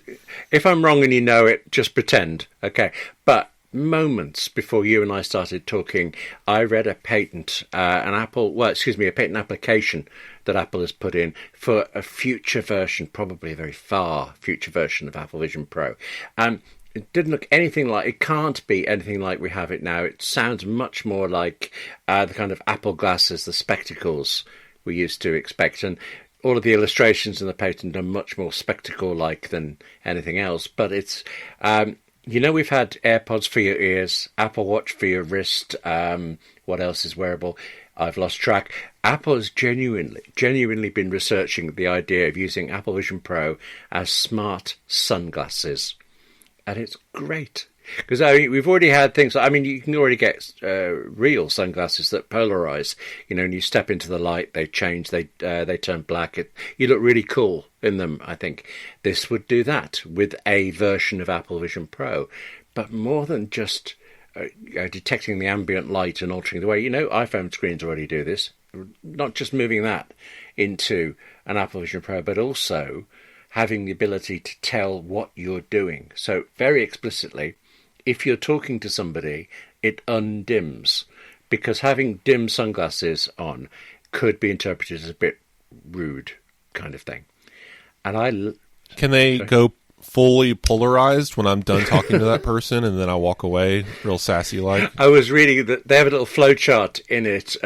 If I'm wrong and you know it, just pretend. Okay. But moments before you and I started talking, I read a patent, a patent application that Apple has put in for a future version, probably a very far future version of Apple Vision Pro. It didn't look anything like, it can't be anything like we have it now. It sounds much more like the kind of Apple glasses, the spectacles we used to expect. And all of the illustrations in the patent are much more spectacle-like than anything else. But it's, we've had AirPods for your ears, Apple Watch for your wrist. What else is wearable? I've lost track. Apple has genuinely been researching the idea of using Apple Vision Pro as smart sunglasses. And it's great. Because we've already had things, you can already get real sunglasses that polarize. And you step into the light, they change, they turn black. You look really cool in them, I think. This would do that with a version of Apple Vision Pro. But more than just detecting the ambient light and altering the way, iPhone screens already do this. Not just moving that into an Apple Vision Pro, but also having the ability to tell what you're doing. So very explicitly, if you're talking to somebody, it undims, because having dim sunglasses could be interpreted as a bit rude kind of thing. And Can they go fully polarized when I'm done talking to that person and then I walk away real sassy like? I was reading that they have a little flowchart in it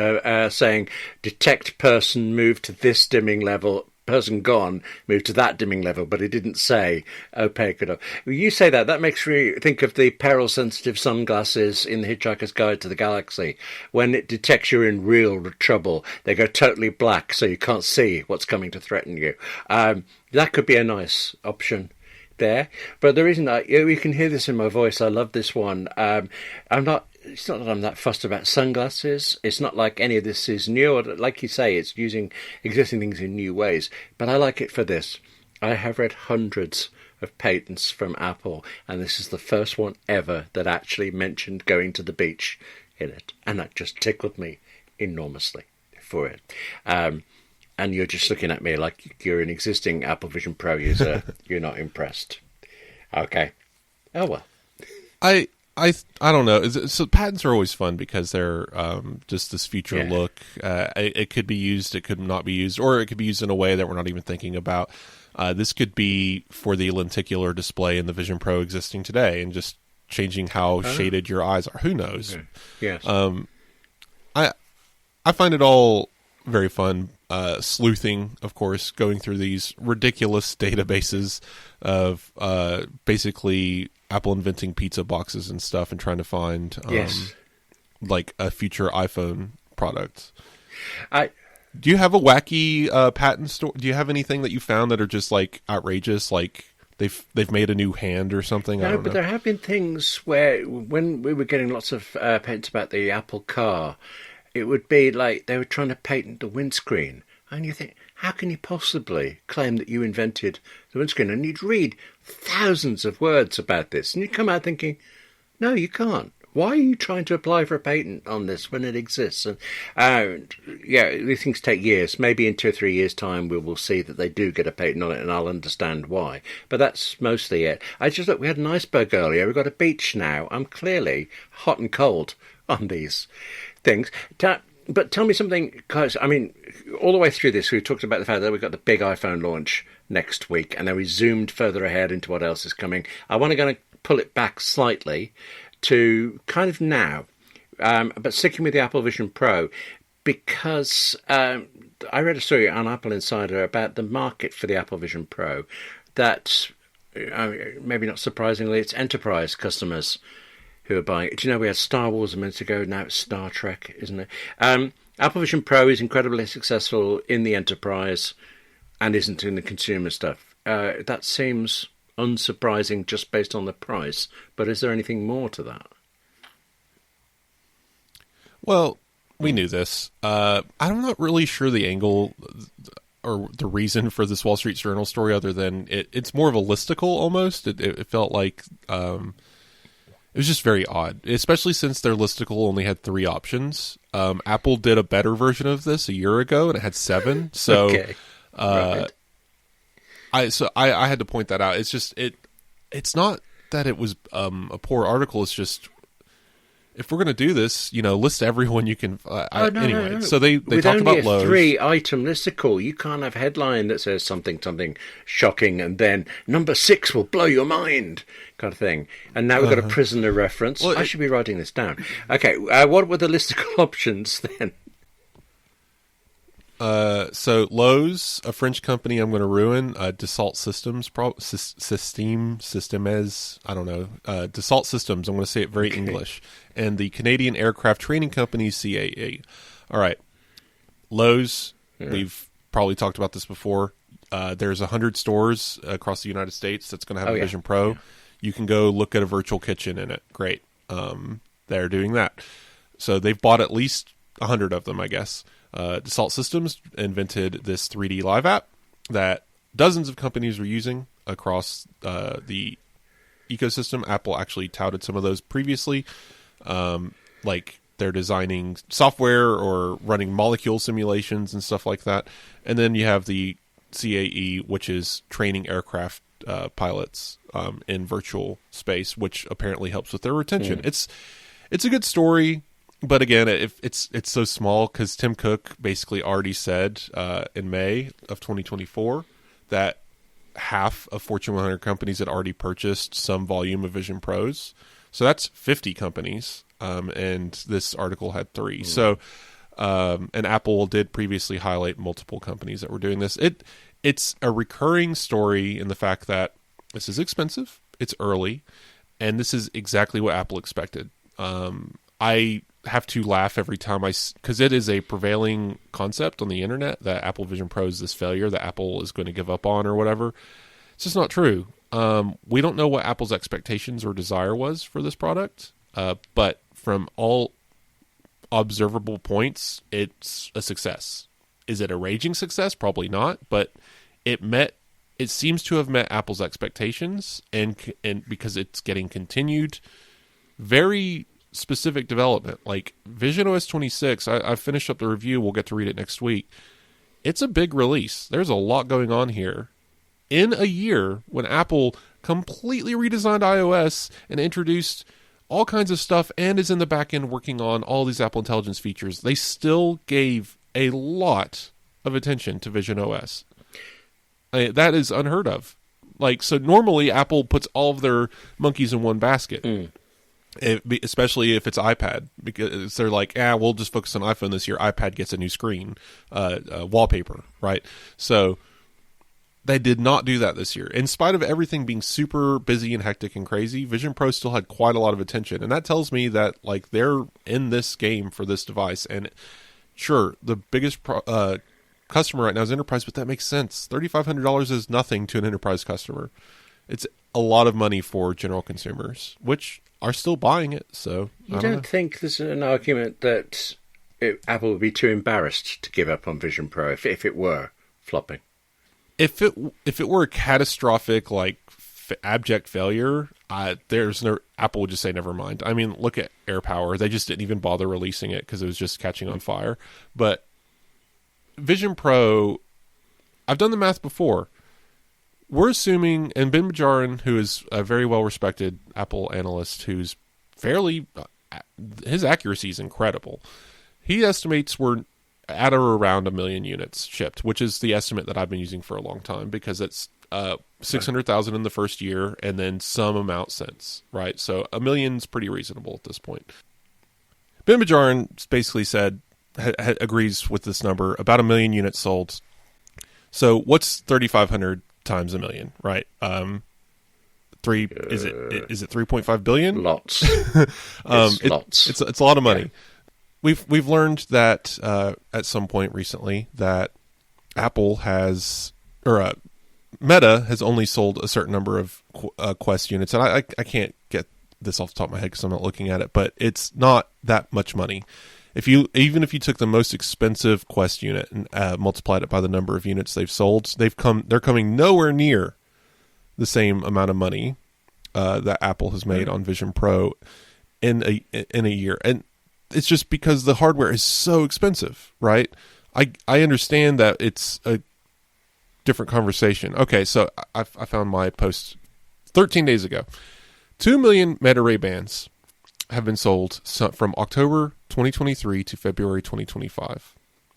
saying detect person, move to this dimming level, person gone, move to that dimming level, but it didn't say opaque enough. You say that makes me think of the peril sensitive sunglasses in The Hitchhiker's Guide to the Galaxy. When it detects you're in real trouble, they go totally black so you can't see what's coming to threaten you. That could be a nice option there, but the reason you can hear this in my voice, I love this one. It's not that I'm that fussed about sunglasses. It's not like any of this is new. Like you say, it's using existing things in new ways. But I like it for this. I have read hundreds of patents from Apple, and this is the first one ever that actually mentioned going to the beach in it. And that just tickled me enormously for it. And you're just looking at me like you're an existing Apple Vision Pro user. You're not impressed. Okay. Oh, well. I don't know. So patents are always fun because they're just this future look. It could be used, it could not be used, or it could be used in a way that we're not even thinking about. This could be for the lenticular display in the Vision Pro existing today, and just changing how shaded your eyes are. Who knows? Okay. Yes. I find it all very fun. Sleuthing, of course, going through these ridiculous databases of basically Apple inventing pizza boxes and stuff and trying to find like a future iPhone product. Do you have a wacky patent store? Do you have anything that you found that are just like outrageous, like they've made a new hand or something? No, but there have been things where when we were getting lots of patents about the Apple car, it would be like they were trying to patent the windscreen. And you think, how can you possibly claim that you invented the windscreen? And you'd read thousands of words about this, and you'd come out thinking, no, you can't. Why are you trying to apply for a patent on this when it exists? And these things take years. Maybe in 2 or 3 years' time we will see that they do get a patent on it, and I'll understand why. But that's mostly it. Look, we had an iceberg earlier. We've got a beach now. I'm clearly hot and cold on these things. But tell me something, because, I mean, all the way through this, we've talked about the fact that we've got the big iPhone launch next week, and then we zoomed further ahead into what else is coming. I want to pull it back slightly to kind of now, but sticking with the Apple Vision Pro, because I read a story on AppleInsider about the market for the Apple Vision Pro that, maybe not surprisingly, it's enterprise customers who are buying it. Do you know we had Star Wars a minute ago? Now it's Star Trek, isn't it? Apple Vision Pro is incredibly successful in the enterprise and isn't in the consumer stuff. That seems unsurprising just based on the price, but is there anything more to that? Well, we knew this. I'm not really sure the angle or the reason for this Wall Street Journal story, other than it's more of a listicle almost. It felt like it was just very odd, especially since their listicle only had 3 options. Apple did a better version of this a year ago, and it had 7. So, okay. Right. I had to point that out. It's just it's not that it was a poor article. It's just, if we're going to do this, list everyone you can. No. So they With talked only about Lowe's. 3-item listicle, you can't have a headline that says something shocking, and then number 6 will blow your mind, kind of thing. And now we've got a prisoner reference. Well, I should be writing this down. Okay, what were the listicle options then? So Lowe's, a French company I'm going to ruin, Dassault Systems, Systemes, I don't know, Dassault Systems, I'm going to say it very English, and the Canadian aircraft training company, CAE. All right, Lowe's, we've probably talked about this before. There's 100 stores across the United States that's going to have a Vision Pro. Yeah. You can go look at a virtual kitchen in it. Great. They're doing that. So they've bought at least 100 of them, I guess. Dassault Systems invented this 3D Live app that dozens of companies were using across the ecosystem. Apple actually touted some of those previously, like they're designing software or running molecule simulations and stuff like that. And then you have the CAE, which is training aircraft pilots in virtual space, which apparently helps with their retention. It's a good story. But again, it's so small because Tim Cook basically already said in May of 2024 that half of Fortune 100 companies had already purchased some volume of Vision Pros. So that's 50 companies, and this article had 3. So, and Apple did previously highlight multiple companies that were doing this. It's a recurring story in the fact that this is expensive, it's early, and this is exactly what Apple expected. I have to laugh every time because it is a prevailing concept on the internet that Apple Vision Pro is this failure that Apple is going to give up on or whatever. It's just not true. We don't know what Apple's expectations or desire was for this product, but from all observable points, it's a success. Is it a raging success? Probably not, but it seems to have met Apple's expectations, and because it's getting continued very specific development. Like Vision OS 26, I finished up the review. We'll get to read it next week. It's a big release. There's a lot going on here. In a year when Apple completely redesigned iOS and introduced all kinds of stuff and is in the back end working on all these Apple Intelligence features, they still gave a lot of attention to Vision OS. That is unheard of. Like, so normally Apple puts all of their monkeys in one basket, especially if it's iPad, because they're like, we'll just focus on iPhone this year. iPad gets a new screen, wallpaper, right? So they did not do that this year. In spite of everything being super busy and hectic and crazy, Vision Pro still had quite a lot of attention. And that tells me that, like, they're in this game for this device. And sure, the biggest customer right now is enterprise, but that makes sense. $3,500 is nothing to an enterprise customer. It's a lot of money for general consumers, which are still buying it. So you don't think there's an argument that Apple would be too embarrassed to give up on Vision Pro if it were flopping? If it were a catastrophic, like, abject failure, Apple would just say never mind. I mean, look at AirPower; they just didn't even bother releasing it because it was just catching on fire. But Vision Pro, I've done the math before. We're assuming, and Ben Bajarin, who is a very well respected Apple analyst, who's his accuracy is incredible. He estimates we're at or around 1 million units shipped, which is the estimate that I've been using for a long time, because it's 600,000 in the first year and then some amount since, right? So 1 million's pretty reasonable at this point. Ben Bajarin basically said, agrees with this number, about 1 million units sold. So what's 3,500 times 1 million, right? Is it 3.5 billion? Lots. Lots. It's a lot of money. Yeah. We've learned that at some point recently that Apple has, or Meta has only sold a certain number of Quest units, and I can't get this off the top of my head because I'm not looking at it, but it's not that much money. Even if you took the most expensive Quest unit and multiplied it by the number of units they've sold, they're coming nowhere near the same amount of money that Apple has made on Vision Pro in a year. And it's just because the hardware is so expensive, right? I understand that it's a different conversation. Okay, so I found my post 13 days ago. 2 million Meta Ray-Bans have been sold from October 2023 to February 2025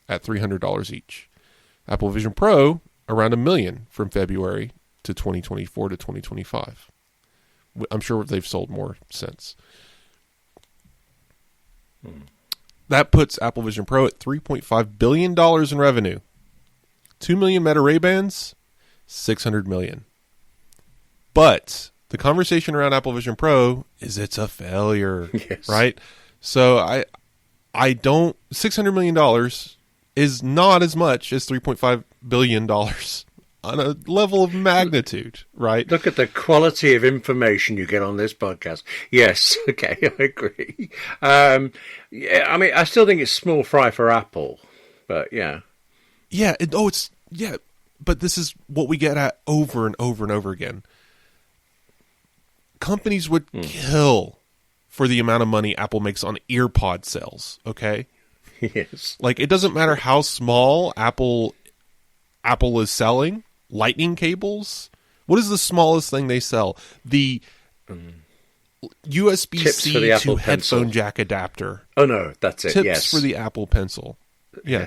at $300 each. Apple Vision Pro, around 1 million from February to 2024 to 2025. I'm sure they've sold more since. That puts Apple Vision Pro at $3.5 billion in revenue. 2 million Meta Ray-Bans, $600 million. But the conversation around Apple Vision Pro is it's a failure, yes. Right? So I don't, $600 million is not as much as $3.5 billion on a level of magnitude, right? Look at the quality of information you get on this podcast. Yes, okay, I agree. Yeah, I mean, I still think it's small fry for Apple, but yeah. Yeah, but this is what we get at over and over and over again. Companies would kill for the amount of money Apple makes on EarPod sales, okay? Yes. Like, it doesn't matter how small Apple is selling. Lightning cables? What is the smallest thing they sell? The USB-C to headphone Pencil. Jack adapter. Oh, no, that's it, Tips yes. for the Apple Pencil. Yeah.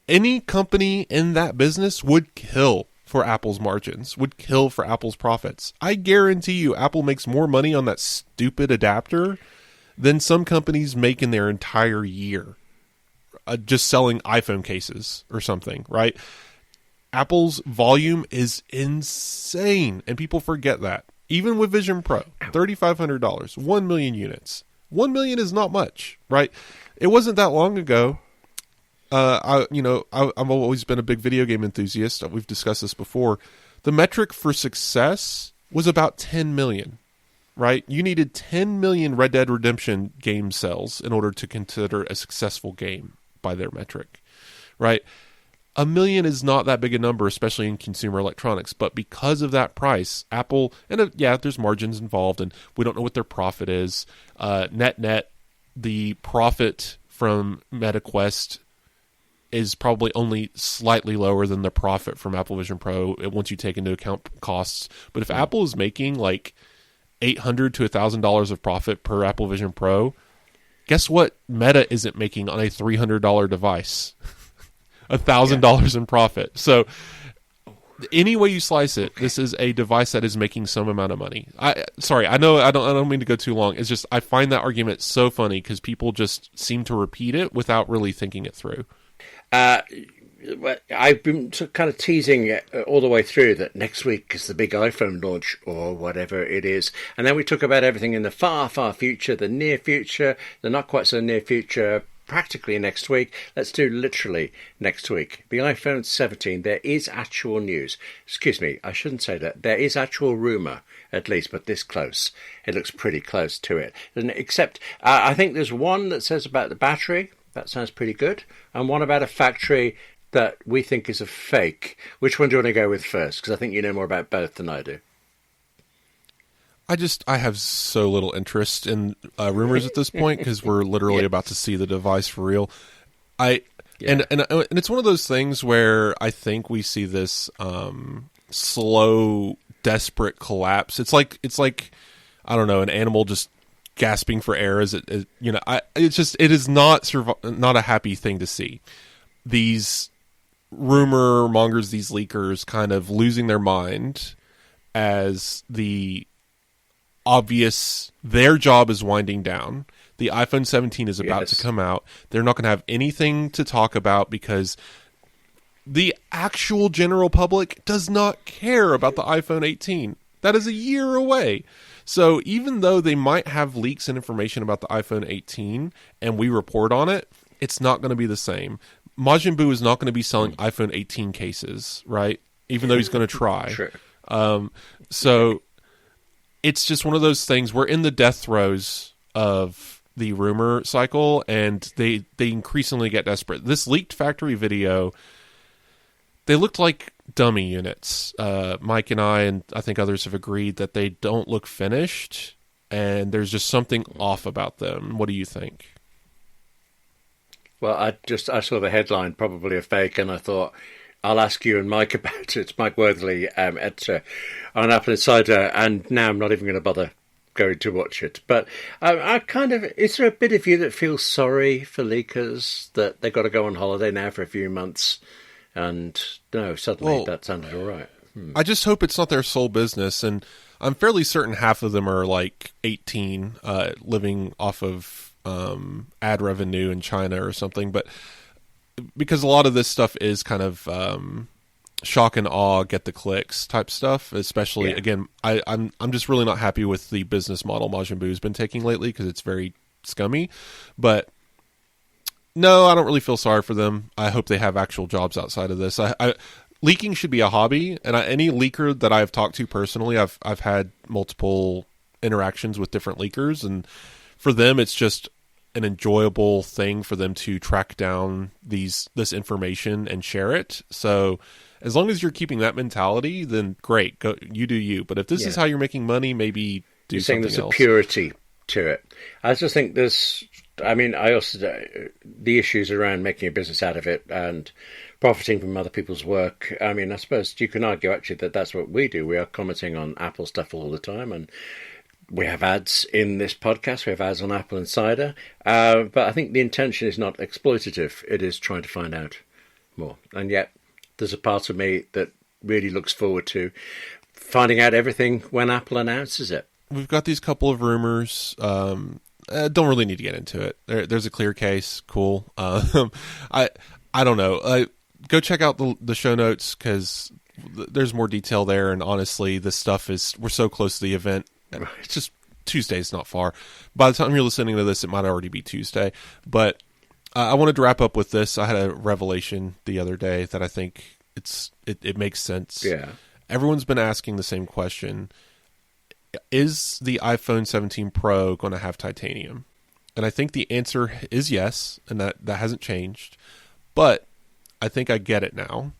Any company in that business would kill for Apple's margins, would kill for Apple's profits. I guarantee you Apple makes more money on that stupid adapter than some companies make in their entire year just selling iPhone cases or something, right? Apple's volume is insane, and people forget that. Even with Vision Pro, $3,500, 1 million units. 1 million is not much, right? It wasn't that long ago. I've always been a big video game enthusiast. We've discussed this before. The metric for success was about 10 million, right? You needed 10 million Red Dead Redemption game sales in order to consider a successful game by their metric, right? 1 million is not that big a number, especially in consumer electronics. But because of that price, Apple, and there's margins involved, and we don't know what their profit is. Net, the profit from MetaQuest is probably only slightly lower than the profit from Apple Vision Pro once you take into account costs. But if Apple is making like $800 to $1,000 of profit per Apple Vision Pro. Guess what Meta isn't making on a $300 device? $1,000 in profit. So any way you slice it, this is a device that is making some amount of money. Sorry, I know I don't mean to go too long. It's just I find that argument so funny because people just seem to repeat it without really thinking it through. I've been kind of teasing it all the way through that next week is the big iPhone launch or whatever it is. And then we talk about everything in the far, far future, the near future, the not quite so near future, practically next week. Let's do literally next week. The iPhone 17, there is actual news. Excuse me, I shouldn't say that. There is actual rumour, at least, but this close. It looks pretty close to it. And except, I think there's one that says about the battery. That sounds pretty good. And one about a factory that we think is a fake. Which one do you want to go with first? Because I think you know more about both than I do. I have so little interest in rumors at this point because we're literally about to see the device for real. And it's one of those things where I think we see this slow, desperate collapse. It's like I don't know, an animal just gasping for air. It is not a happy thing to see. These rumor mongers, these leakers, kind of losing their mind as the obvious their job is winding down. The iPhone 17 is about to come out. They're not going to have anything to talk about because the actual general public does not care about the iPhone 18. That is a year away. So even though they might have leaks and information about the iPhone 18 and we report on it, it's not going to be the same. Majin Buu is not going to be selling iPhone 18 cases, right? Even though he's going to try. True. So it's just one of those things. We're in the death throes of the rumor cycle, and they increasingly get desperate. This leaked factory video, they looked like dummy units. Mike and I think others have agreed that they don't look finished, and there's just something off about them. What do you think? Well, I saw the headline, probably a fake, and I thought, I'll ask you and Mike about it. Mike Worthley, editor on AppleInsider, and now I'm not even going to bother going to watch it. But is there a bit of you that feels sorry for leakers, that they've got to go on holiday now for a few months, and no, suddenly that sounded all right? I just hope it's not their sole business, and I'm fairly certain half of them are like 18, living off of ad revenue in China or something, but because a lot of this stuff is kind of shock and awe, get the clicks type stuff, especially again, I'm just really not happy with the business model Majin Buu has been taking lately because it's very scummy. But no, I don't really feel sorry for them. I hope they have actual jobs outside of this. Leaking should be a hobby, and any leaker that I've talked to personally, I've had multiple interactions with different leakers, and for them, it's just an enjoyable thing for them to track down this information and share it. So as long as you're keeping that mentality, then great, go, you do you. But if this is how you're making money, maybe do you're something saying there's else. A purity to it. I just think I also, the issues around making a business out of it and profiting from other people's work. I mean, I suppose you can argue actually that that's what we do. We are commenting on Apple stuff all the time, and we have ads in this podcast. We have ads on AppleInsider. But I think the intention is not exploitative. It is trying to find out more. And yet there's a part of me that really looks forward to finding out everything when Apple announces it. We've got these couple of rumors. Don't really need to get into it. There's a clear case. Cool. I don't know. Go check out the show notes because there's more detail there. And honestly, this stuff we're so close to the event. It's just Tuesday's not far. By the time you're listening to this, it might already be Tuesday. But I wanted to wrap up with this. I had a revelation the other day that I think it makes sense. Yeah. Everyone's been asking the same question. Is the iPhone 17 Pro going to have titanium? And I think the answer is yes, and that hasn't changed. But I think I get it now.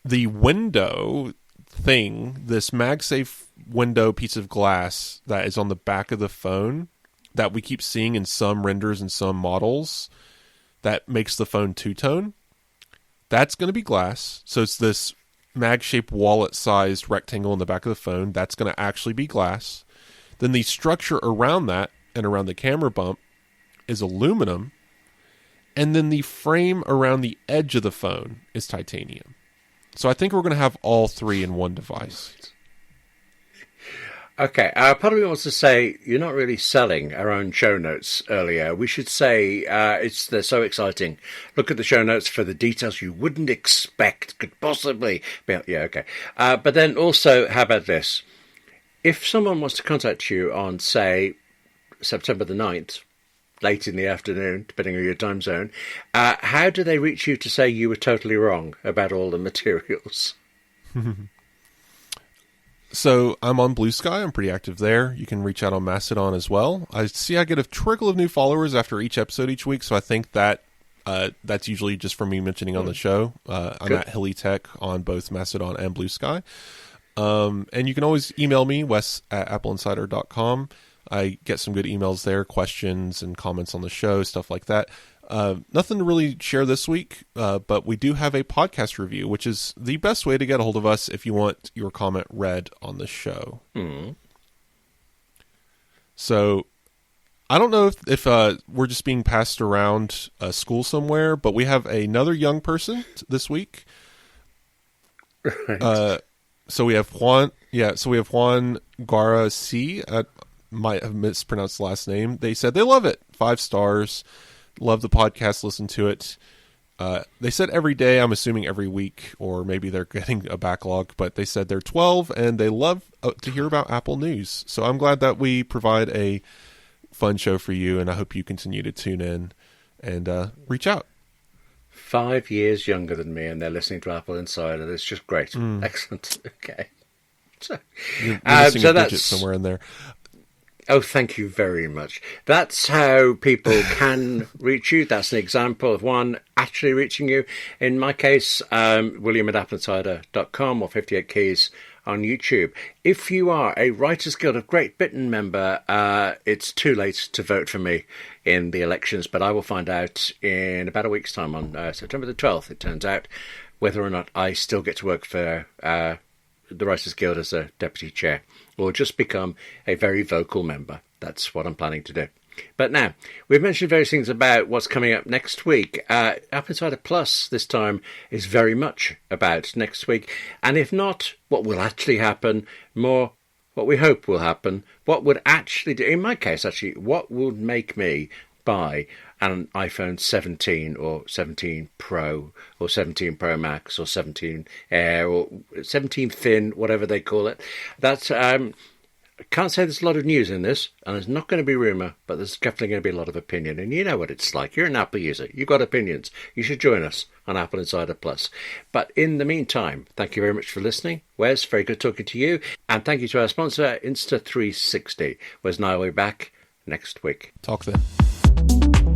The window thing, this MagSafe window piece of glass that is on the back of the phone that we keep seeing in some renders and some models that makes the phone two-tone, that's going to be glass. So it's this mag-shaped wallet-sized rectangle in the back of the phone. That's going to actually be glass. Then the structure around that and around the camera bump is aluminum. And then the frame around the edge of the phone is titanium. So I think we're going to have all three in one device. Okay, part of me wants to say you're not really selling our own show notes earlier. We should say they're so exciting. Look at the show notes for the details you wouldn't expect could possibly be. Yeah, okay. But then also, how about this? If someone wants to contact you on, say, September the 9th, late in the afternoon, depending on your time zone, how do they reach you to say you were totally wrong about all the materials? So I'm on Blue Sky. I'm pretty active there. You can reach out on Mastodon as well. I see I get a trickle of new followers after each episode each week, so I think that that's usually just from me mentioning on the show. I'm at Hilly Tech on both Mastodon and Blue Sky. And you can always email me, wes@appleinsider.com. I get some good emails there, questions and comments on the show, stuff like that. Nothing to really share this week, but we do have a podcast review, which is the best way to get a hold of us if you want your comment read on the show. Mm. So I don't know if we're just being passed around a school somewhere, but we have another young person this week. Right. So we have Juan. Yeah, so we have Juan Guara C. I might have mispronounced the last name. They said they love it. 5 stars. Love the podcast, listen to it. They said every day, I'm assuming every week, or maybe they're getting a backlog, but they said they're 12 and they love to hear about Apple news. So I'm glad that we provide a fun show for you, and I hope you continue to tune in and reach out. 5 years younger than me, and they're listening to Apple Insider. That's just great. Excellent. Okay. So, you're missing a digit somewhere in there. Oh, thank you very much. That's how people can reach you. That's an example of one actually reaching you. In my case, William at AppleInsider.com or 58 Keys on YouTube. If you are a Writers Guild of Great Britain member, it's too late to vote for me in the elections, but I will find out in about a week's time on September the 12th, it turns out, whether or not I still get to work for the Writers Guild as a deputy chair, or just become a very vocal member. That's what I'm planning to do. But now, we've mentioned various things about what's coming up next week. AppleInsider Plus this time is very much about next week. And if not, what will actually happen, more what we hope will happen, what would actually do, in my case, actually, what would make me buy an iPhone 17 or 17 Pro or 17 Pro Max or 17 Air or 17 Thin, whatever they call it. That's I can't say there's a lot of news in this, and there's not going to be rumour, but there's definitely going to be a lot of opinion. And you know what it's like. You're an Apple user. You've got opinions. You should join us on Apple Insider Plus. But in the meantime, thank you very much for listening. Wes, very good talking to you. And thank you to our sponsor, Insta360. Wes and I will be back next week. Talk then.